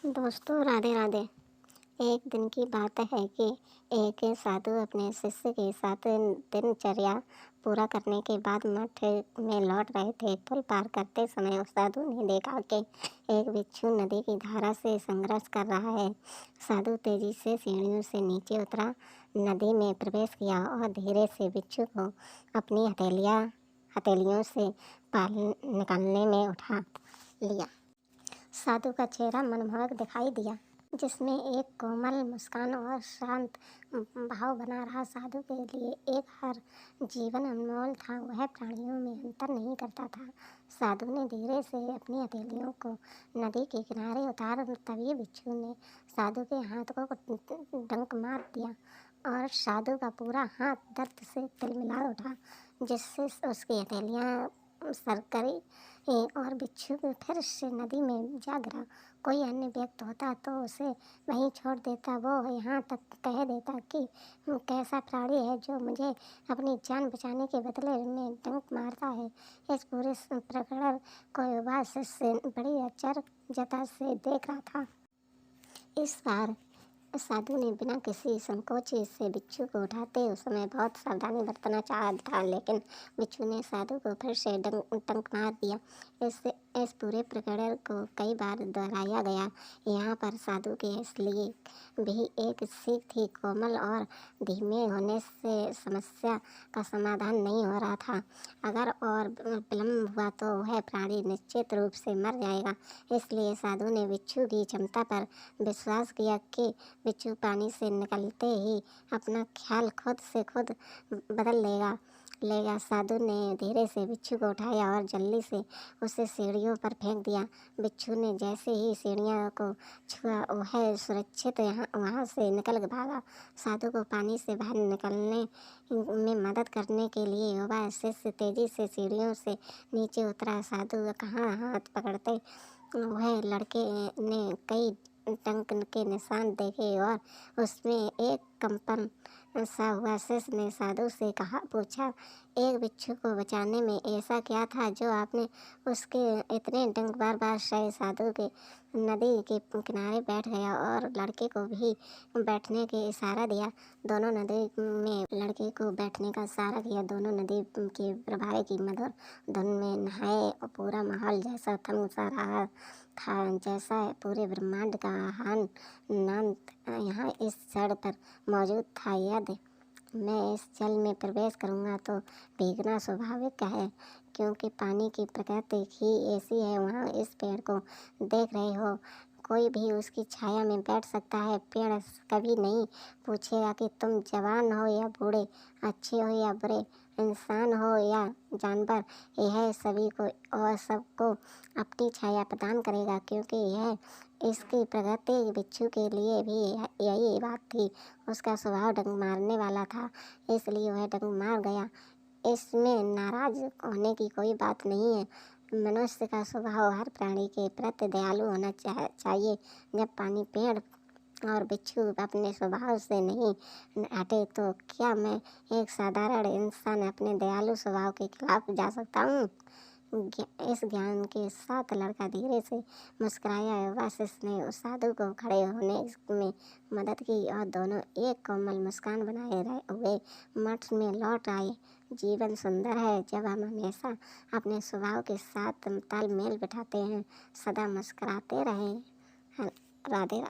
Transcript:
दोस्तों राधे राधे। एक दिन की बात है कि एक साधु अपने शिष्य के साथ दिनचर्या पूरा करने के बाद मठ में लौट रहे थे। पुल पार करते समय उस साधु ने देखा कि एक बिच्छू नदी की धारा से संघर्ष कर रहा है। साधु तेजी से सीढ़ियों से नीचे उतरा, नदी में प्रवेश किया और धीरे से बिच्छू को अपनी हथेलियों से पाल निकालने में उठा लिया। साधु का चेहरा मनमोहक दिखाई दिया, जिसमें एक कोमल मुस्कान और शांत भाव बना रहा। साधु के लिए एक हर जीवन अनमोल था। वह प्राणियों में अंतर नहीं करता था। साधु ने धीरे से अपनी हथेलियों को नदी के किनारे उतारा। तभी बिच्छू ने साधु के हाथ को डंक मार दिया और साधु का पूरा हाथ दर्द से तिलमिला उठा, जिससे उसकी हथेलियाँ सरकरी और बिच्छू फिर से नदी में जा गिरा। कोई अन्य व्यक्ति होता तो उसे वहीं छोड़ देता। वो यहाँ तक कह देता कि कैसा प्राणी है जो मुझे अपनी जान बचाने के बदले में डंक मारता है। इस पूरे प्रकरण को युवा शिष्य बड़ी अचरजता से देख रहा था। इस बार साधु ने बिना किसी संकोच से बिच्छू को उठाते उस समय बहुत सावधानी बरतना चाहा था, लेकिन बिच्छू ने साधु को फिर से डंक मार दिया। इस पूरे प्रकरण को कई बार दोहराया गया। यहाँ पर साधु के लिए भी एक सीख थी। कोमल और धीमे होने से समस्या का समाधान नहीं हो रहा था। अगर और विलम्ब हुआ तो वह प्राणी निश्चित रूप से मर जाएगा। इसलिए साधु ने बिच्छू की क्षमता पर विश्वास किया कि बिच्छू पानी से निकलते ही अपना ख्याल खुद से खुद बदल लेगा। साधु ने धीरे से बिच्छू को उठाया और जल्दी से उसे सीढ़ियों पर फेंक दिया। बिच्छू ने जैसे ही सीढ़ियों को छुआ, वह सुरक्षित वहाँ से निकल भागा। साधु को पानी से बाहर निकलने में मदद करने के लिए युवा शिष्य तेजी से सीढ़ियों से नीचे उतरा। साधु कहाँ हाथ पकड़ते वह लड़के ने कई डंक के निशान देखे और उसमें एक कंपन सा हुआ। शिष्य ने साधु से पूछा, एक बिच्छू को बचाने में ऐसा क्या था जो आपने उसके इतने डंक बार सहे? साधु के नदी के किनारे बैठ गया और लड़के को भी बैठने के इशारा दिया। दोनों नदी में लड़के को बैठने का इशारा किया। दोनों नदी के प्रवाह की मधुर धुन में नहाए और पूरा माहौल जैसा थम सा रहा था, जैसा पूरे ब्रह्मांड का आनंद यहाँ इस क्षण पर मौजूद था। यदि मैं इस जल में प्रवेश करूँगा तो भीगना स्वाभाविक है, क्योंकि पानी की प्रकृति ही ऐसी है। वहाँ इस पेड़ को देख रहे हो, कोई भी उसकी छाया में बैठ सकता है। पेड़ कभी नहीं पूछेगा कि तुम जवान हो या बूढ़े, अच्छे हो या बुरे, इंसान हो या जानवर। यह सभी को और सबको अपनी छाया प्रदान करेगा, क्योंकि यह इसकी प्रकृति। बिच्छू के लिए भी यही बात थी। उसका स्वभाव डंक मारने वाला था, इसलिए वह डंक मार गया। इसमें नाराज होने की कोई बात नहीं है। मनुष्य का स्वभाव हर प्राणी के प्रति दयालु होना चाहिए। जब पानी, पेड़ और बिच्छू अपने स्वभाव से नहीं हटे तो क्या मैं एक साधारण इंसान अपने दयालु स्वभाव के खिलाफ जा सकता हूँ? इस ज्ञान के साथ लड़का धीरे से मुस्कुराया। युवा शिष्य ने उस साधु को खड़े होने में मदद की और दोनों एक कोमल मुस्कान बनाए हुए मठ में लौट आए। जीवन सुंदर है जब हम हमेशा अपने स्वभाव के साथ तालमेल बिठाते हैं। सदा मुस्कुराते रहें। राधे राधे।